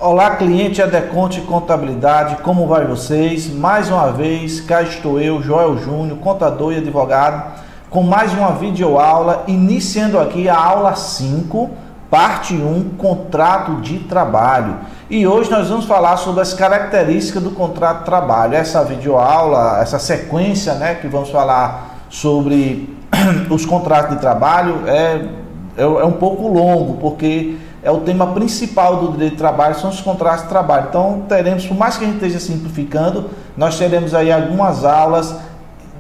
Olá, cliente Adeconte Contabilidade, como vai vocês? Mais uma vez, cá estou eu, Joel Júnior, contador e advogado, com mais uma videoaula, iniciando aqui a aula 5, parte 1, contrato de trabalho. E hoje nós vamos falar sobre as características do contrato de trabalho. Essa videoaula, essa sequência, né, que vamos falar sobre os contratos de trabalho é um pouco longo, porque é o tema principal do direito de trabalho, são os contratos de trabalho. Então teremos, por mais que a gente esteja simplificando, nós teremos aí algumas aulas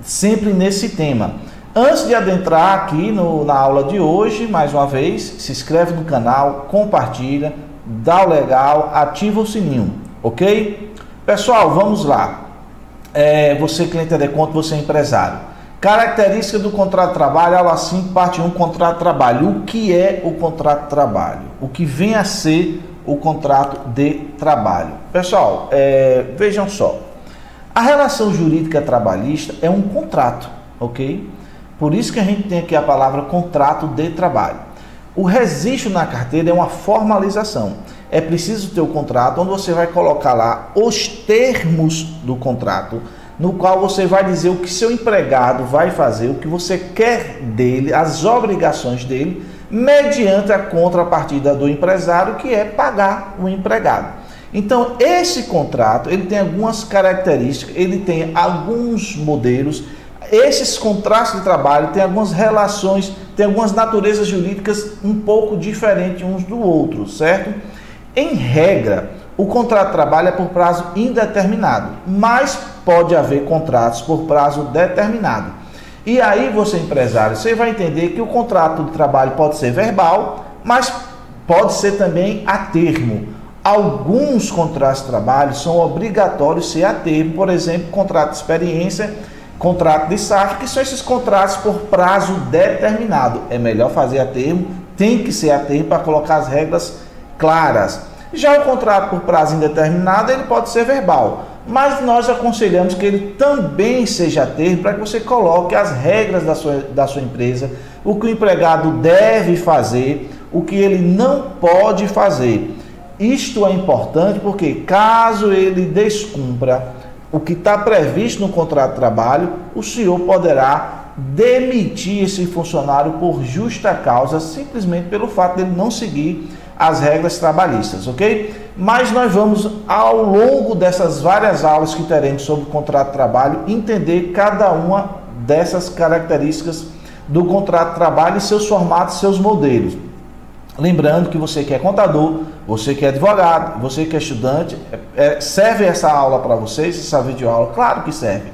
sempre nesse tema. Antes de adentrar aqui na aula de hoje, mais uma vez, se inscreve no canal, compartilha, dá o legal, ativa o sininho, ok? Pessoal, vamos lá. Você cliente Adeconte, você empresário. Característica do contrato de trabalho, aula 5, parte 1, contrato de trabalho. O que é o contrato de trabalho? O que vem a ser o contrato de trabalho? Pessoal, vejam só. A relação jurídica trabalhista é um contrato, ok? Por isso que a gente tem aqui a palavra contrato de trabalho. O registro na carteira é uma formalização. É preciso ter o contrato onde você vai colocar lá os termos do contrato, no qual você vai dizer o que seu empregado vai fazer, o que você quer dele, as obrigações dele, mediante a contrapartida do empresário, que é pagar o empregado. Então, esse contrato, ele tem algumas características, ele tem alguns modelos. Esses contratos de trabalho têm algumas relações, têm algumas naturezas jurídicas um pouco diferentes uns do outro, certo? Em regra, o contrato de trabalho é por prazo indeterminado, mas pode haver contratos por prazo determinado. E aí você, empresário, você vai entender que o contrato de trabalho pode ser verbal, mas pode ser também a termo. Alguns contratos de trabalho são obrigatórios ser a termo, por exemplo, contrato de experiência, contrato de safra, que são esses contratos por prazo determinado. É melhor fazer a termo, tem que ser a termo para colocar as regras claras. Já o contrato por prazo indeterminado, ele pode ser verbal, mas nós aconselhamos que ele também seja a termo para que você coloque as regras da sua empresa, o que o empregado deve fazer, o que ele não pode fazer. Isto é importante porque caso ele descumpra o que está previsto no contrato de trabalho, o senhor poderá demitir esse funcionário por justa causa, simplesmente pelo fato de ele não seguir as regras trabalhistas, ok? Mas nós vamos, ao longo dessas várias aulas que teremos sobre o contrato de trabalho, entender cada uma dessas características do contrato de trabalho e seus formatos, seus modelos. Lembrando que você que é contador, você que é advogado, você que é estudante, serve essa aula para vocês, essa videoaula? Claro que serve,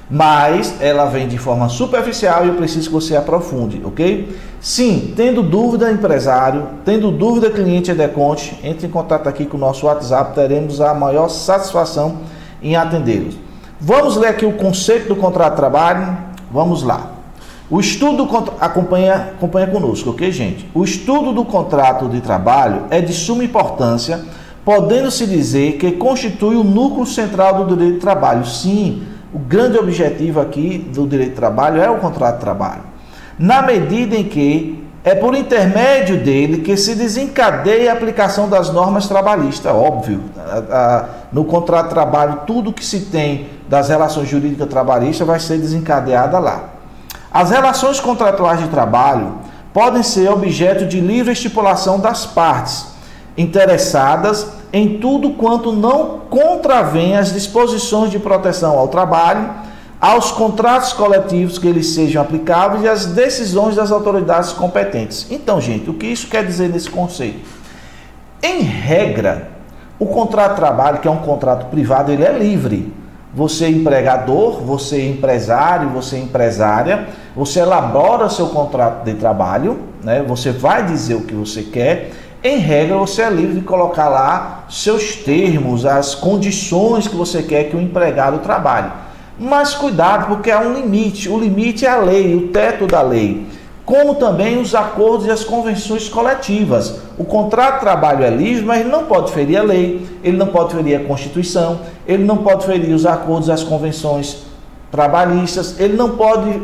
mas ela vem de forma superficial e eu preciso que você aprofunde, ok? Sim, tendo dúvida, empresário, tendo dúvida, cliente Adeconte, entre em contato aqui com o nosso WhatsApp, teremos a maior satisfação em atendê-los. Vamos ler aqui o conceito do contrato de trabalho, vamos lá. O estudo, acompanha conosco, ok, gente? O estudo do contrato de trabalho é de suma importância, podendo-se dizer que constitui o núcleo central do direito de trabalho. Sim, o grande objetivo aqui do direito de trabalho é o contrato de trabalho. Na medida em que é por intermédio dele que se desencadeia a aplicação das normas trabalhistas, óbvio. No contrato de trabalho, tudo que se tem das relações jurídicas trabalhistas vai ser desencadeada lá. As relações contratuais de trabalho podem ser objeto de livre estipulação das partes interessadas em tudo quanto não contravém as disposições de proteção ao trabalho, aos contratos coletivos que eles sejam aplicáveis e às decisões das autoridades competentes. Então, gente, o que isso quer dizer nesse conceito? Em regra, o contrato de trabalho, que é um contrato privado, ele é livre. Você empregador, você empresário, você empresária, você elabora seu contrato de trabalho, né? Você vai dizer o que você quer. Em regra, você é livre de colocar lá seus termos, as condições que você quer que o empregado trabalhe. Mas cuidado, porque há um limite. O limite é a lei, o teto da lei. Como também os acordos e as convenções coletivas. O contrato de trabalho é livre, mas ele não pode ferir a lei, ele não pode ferir a Constituição, ele não pode ferir os acordos e as convenções trabalhistas, ele não pode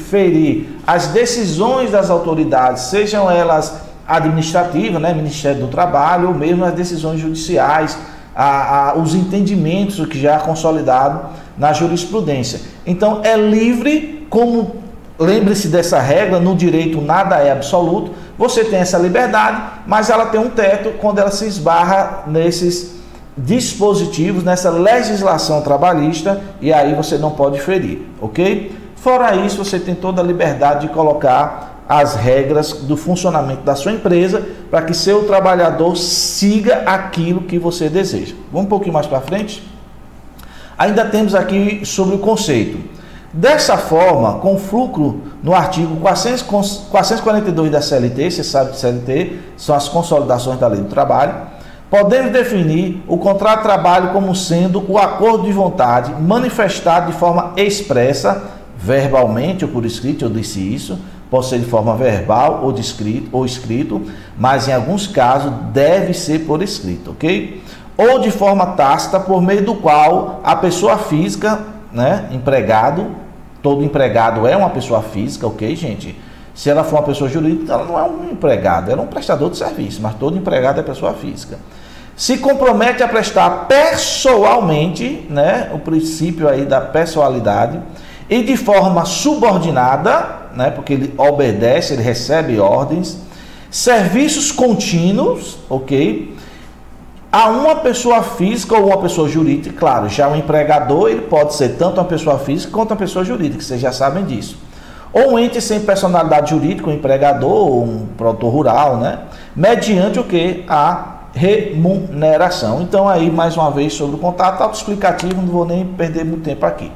ferir as decisões das autoridades, sejam elas administrativa, né, Ministério do Trabalho, ou mesmo as decisões judiciais, os entendimentos que já é consolidado na jurisprudência. Então é livre, como lembre-se dessa regra, no direito nada é absoluto, você tem essa liberdade, mas ela tem um teto quando ela se esbarra nesses dispositivos, nessa legislação trabalhista, e aí você não pode ferir, ok? Fora isso, você tem toda a liberdade de colocar as regras do funcionamento da sua empresa para que seu trabalhador siga aquilo que você deseja. Vamos um pouquinho mais para frente? Ainda temos aqui sobre o conceito. Dessa forma, com fulcro no artigo 442 da CLT, você sabe que CLT são as consolidações da Lei do Trabalho, podemos definir o contrato de trabalho como sendo o acordo de vontade manifestado de forma expressa, verbalmente ou por escrito, eu disse isso, pode ser de forma verbal ou escrito, mas em alguns casos deve ser por escrito, ok? Ou de forma tácita, por meio do qual a pessoa física, né, empregado, todo empregado é uma pessoa física, ok, gente? Se ela for uma pessoa jurídica, ela não é um empregado, ela é um prestador de serviço, mas todo empregado é pessoa física. Se compromete a prestar pessoalmente, né, o princípio aí da pessoalidade, e de forma subordinada, né, porque ele obedece, ele recebe ordens, serviços contínuos, ok? A uma pessoa física ou uma pessoa jurídica, claro, já o empregador, ele pode ser tanto uma pessoa física quanto uma pessoa jurídica, vocês já sabem disso. Ou um ente sem personalidade jurídica, um empregador, ou um produtor rural, né? Mediante o que? A remuneração. Então aí, mais uma vez, sobre o contrato autoexplicativo, não vou nem perder muito tempo aqui.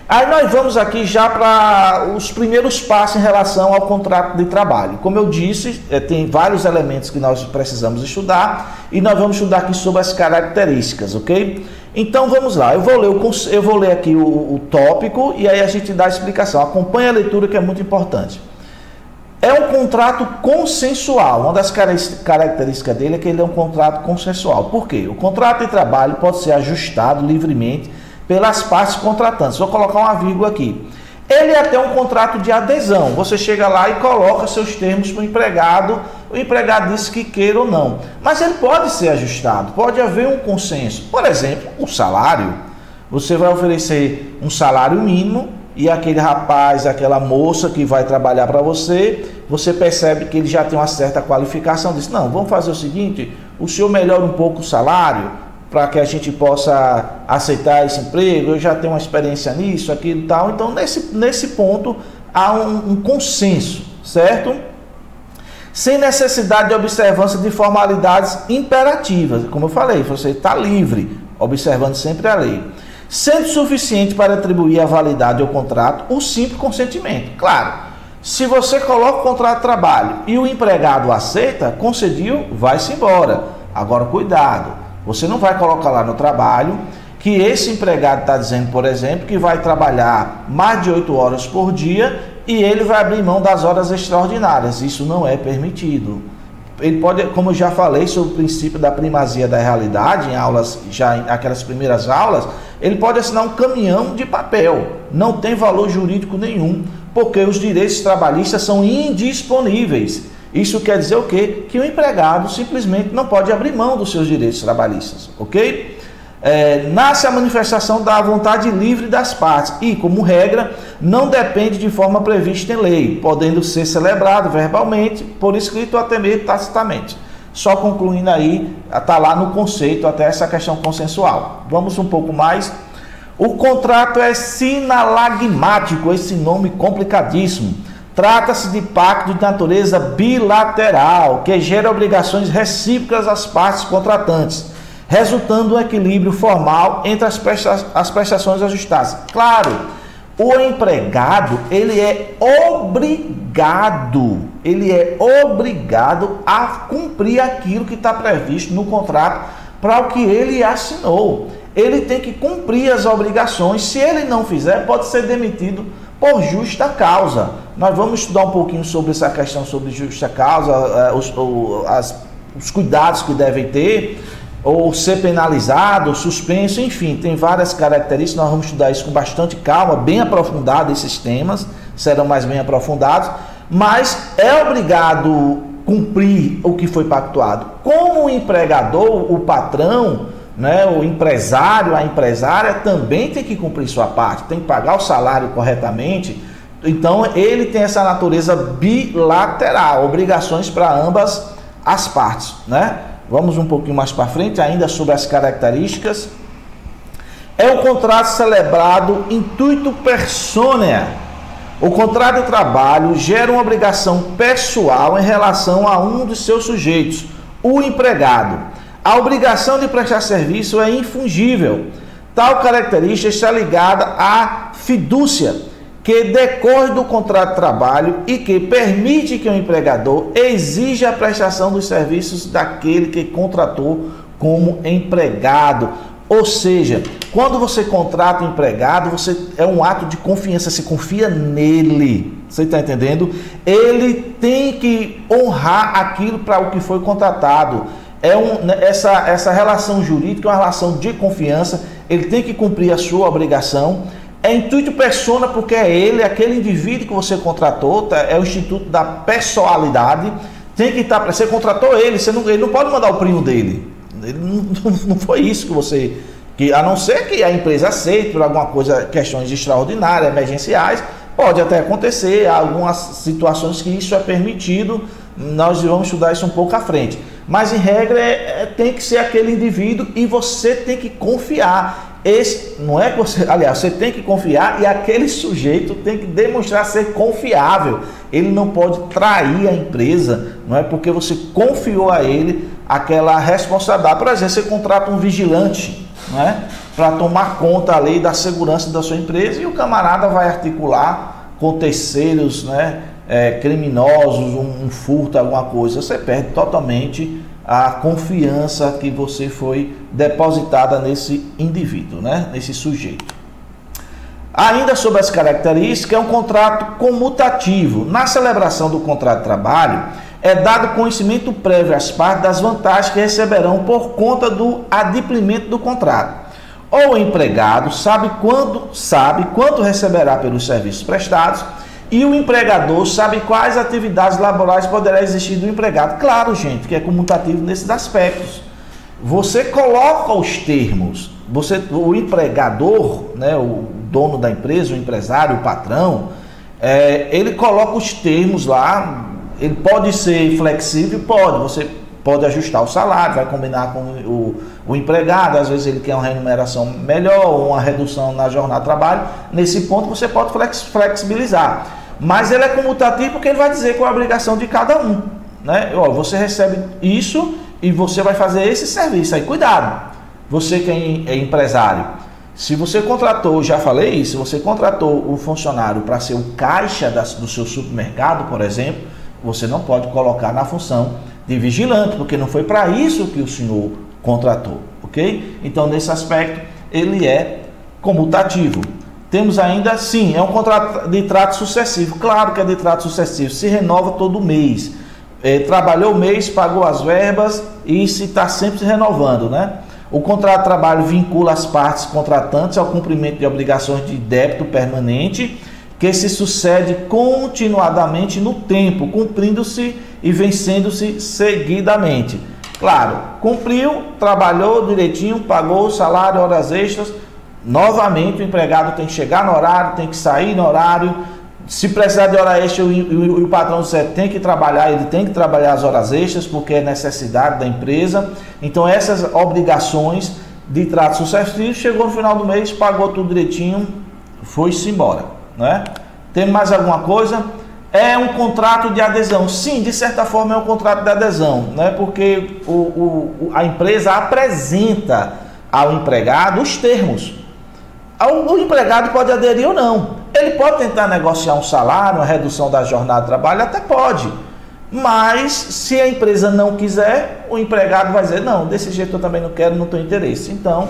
Aí nós vamos aqui já para os primeiros passos em relação ao contrato de trabalho. Como eu disse, tem vários elementos que nós precisamos estudar e nós vamos estudar aqui sobre as características, ok? Então vamos lá, eu vou ler aqui o tópico e aí a gente dá a explicação. Acompanhe a leitura que é muito importante. É um contrato consensual. Uma das características dele é que ele é um contrato consensual. Por quê? O contrato de trabalho pode ser ajustado livremente pelas partes contratantes. Vou colocar uma vírgula aqui. Ele é até um contrato de adesão. Você chega lá e coloca seus termos para o empregado diz que queira ou não. Mas ele pode ser ajustado, pode haver um consenso. Por exemplo, o salário. Você vai oferecer um salário mínimo e aquele rapaz, aquela moça que vai trabalhar para você, você percebe que ele já tem uma certa qualificação, diz, não, vamos fazer o seguinte, o senhor melhora um pouco o salário, para que a gente possa aceitar esse emprego, eu já tenho uma experiência nisso, aquilo e tal. Então, nesse ponto, há um consenso, certo? Sem necessidade de observância de formalidades imperativas. Como eu falei, você está livre, observando sempre a lei. Sendo suficiente para atribuir a validade ao contrato o simples consentimento. Claro, se você coloca o contrato de trabalho e o empregado aceita, concediu, vai-se embora. Agora, cuidado. Você não vai colocar lá no trabalho que esse empregado está dizendo, por exemplo, que vai trabalhar mais de 8 horas por dia e ele vai abrir mão das horas extraordinárias. Isso não é permitido. Ele pode, como eu já falei sobre o princípio da primazia da realidade, em aulas, já em aquelas primeiras aulas, ele pode assinar um caminhão de papel. Não tem valor jurídico nenhum, porque os direitos trabalhistas são indisponíveis. Isso quer dizer o quê? Que o empregado simplesmente não pode abrir mão dos seus direitos trabalhistas, ok? Nasce a manifestação da vontade livre das partes e, como regra, não depende de forma prevista em lei, podendo ser celebrado verbalmente, por escrito ou até mesmo tacitamente. Só concluindo aí, está lá no conceito até essa questão consensual. Vamos um pouco mais. O contrato é sinalagmático, esse nome complicadíssimo. Trata-se de pacto de natureza bilateral, que gera obrigações recíprocas às partes contratantes, resultando um equilíbrio formal entre as prestações ajustadas. Claro, o empregado, ele é obrigado a cumprir aquilo que está previsto no contrato para o que ele assinou. Ele tem que cumprir as obrigações. Se ele não fizer, pode ser demitido por justa causa. Nós vamos estudar um pouquinho sobre essa questão sobre justa causa, os cuidados que devem ter, ou ser penalizado, suspenso, enfim, tem várias características. Nós vamos estudar isso com bastante calma, bem aprofundado. Esses temas serão mais bem aprofundados, mas é obrigado cumprir o que foi pactuado. Como o empregador, o patrão, né, o empresário, a empresária também tem que cumprir sua parte, tem que pagar o salário corretamente. Então ele tem essa natureza bilateral, obrigações para ambas as partes, né? Vamos um pouquinho mais para frente, ainda sobre as características. É o contrato celebrado intuito personae. O contrato de trabalho gera uma obrigação pessoal em relação a um dos seus sujeitos, o empregado. A obrigação de prestar serviço é infungível. Tal característica está ligada à fidúcia, que decorre do contrato de trabalho e que permite que o empregador exija a prestação dos serviços daquele que contratou como empregado. Ou seja, quando você contrata um empregado, é um ato de confiança, você confia nele. Você está entendendo? Ele tem que honrar aquilo para o que foi contratado. Essa relação jurídica é uma relação de confiança, ele tem que cumprir a sua obrigação. É intuito persona porque é ele, aquele indivíduo que você contratou, tá? É o instituto da pessoalidade, tem que estar, você contratou ele, ele não pode mandar o primo dele. Não foi isso a não ser que a empresa aceite por alguma coisa, questões extraordinárias, emergenciais, pode até acontecer, algumas situações que isso é permitido, nós vamos estudar isso um pouco à frente. Mas em regra tem que ser aquele indivíduo e você tem que confiar. Não é que você tem que confiar e aquele sujeito tem que demonstrar ser confiável. Ele não pode trair a empresa, não é porque você confiou a ele aquela responsabilidade. Por exemplo, você contrata um vigilante, não é, para tomar conta ali da segurança da sua empresa e o camarada vai articular com terceiros, né, criminosos, um furto, alguma coisa. Você perde totalmente a confiança que você foi depositada nesse indivíduo, né? Nesse sujeito. Ainda sobre as características, é um contrato comutativo. Na celebração do contrato de trabalho, é dado conhecimento prévio às partes das vantagens que receberão por conta do adimplemento do contrato. O empregado sabe quanto receberá pelos serviços prestados, e o empregador sabe quais atividades laborais poderá existir do empregado. Claro, gente, que é comutativo nesses aspectos. Você coloca os termos, o empregador, né, o dono da empresa, o empresário, o patrão, ele coloca os termos lá. Ele pode ser flexível, você pode ajustar o salário, vai combinar com o empregado, às vezes ele quer uma remuneração melhor, ou uma redução na jornada de trabalho. Nesse ponto você pode flexibilizar, mas ele é comutativo porque ele vai dizer qual é a obrigação de cada um, né? Você recebe isso e você vai fazer esse serviço aí. Cuidado, você que é empresário, se você contratou, já falei isso, se você contratou o funcionário para ser o caixa do seu supermercado, por exemplo, você não pode colocar na função de vigilante, porque não foi para isso que o senhor contratou, ok? Então, nesse aspecto, ele é comutativo. Temos ainda, sim, é um contrato de trato sucessivo. Claro que é de trato sucessivo, se renova todo mês. Trabalhou o mês, pagou as verbas e se está sempre se renovando, né? O contrato de trabalho vincula as partes contratantes ao cumprimento de obrigações de débito permanente, que se sucede continuadamente no tempo, cumprindo-se e vencendo-se seguidamente. Claro, cumpriu, trabalhou direitinho, pagou o salário, horas extras. Novamente, o empregado tem que chegar no horário, tem que sair no horário. Se precisar de hora extra e o patrão disser tem que trabalhar, ele tem que trabalhar as horas extras, porque é necessidade da empresa. Então, essas obrigações de trato sucessivo, chegou no final do mês, pagou tudo direitinho, foi-se embora, né? Tem mais alguma coisa? É um contrato de adesão. Sim, de certa forma é um contrato de adesão, né? Porque a empresa apresenta ao empregado os termos. O empregado pode aderir ou não. Ele pode tentar negociar um salário, uma redução da jornada de trabalho, até pode. Mas se a empresa não quiser, o empregado vai dizer, não, desse jeito eu também não quero, não tenho interesse. Então,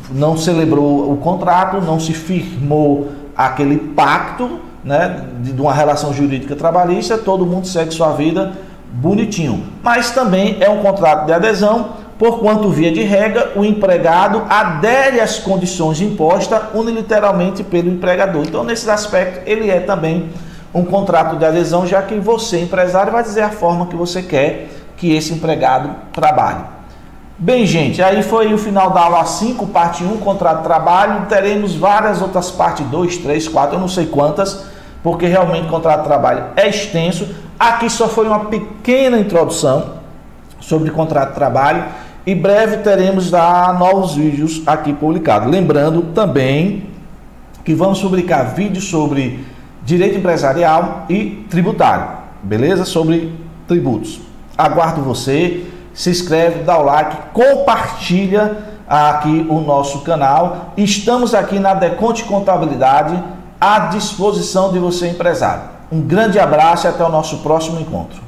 não celebrou o contrato, não se firmou aquele pacto, né, de uma relação jurídica trabalhista, todo mundo segue sua vida bonitinho. Mas também é um contrato de adesão, porquanto, via de regra, o empregado adere às condições impostas unilateralmente pelo empregador. Então, nesse aspecto, ele é também um contrato de adesão, já que você, empresário, vai dizer a forma que você quer que esse empregado trabalhe. Bem, gente, aí foi o final da aula 5, parte 1, contrato de trabalho. Teremos várias outras partes, 2, 3, 4, eu não sei quantas, porque realmente o contrato de trabalho é extenso. Aqui só foi uma pequena introdução sobre contrato de trabalho e breve teremos novos vídeos aqui publicados. Lembrando também que vamos publicar vídeos sobre direito empresarial e tributário, beleza? Sobre tributos. Aguardo você, se inscreve, dá o like, compartilha aqui o nosso canal. Estamos aqui na Deconte Contabilidade à disposição de você, empresário. Um grande abraço e até o nosso próximo encontro.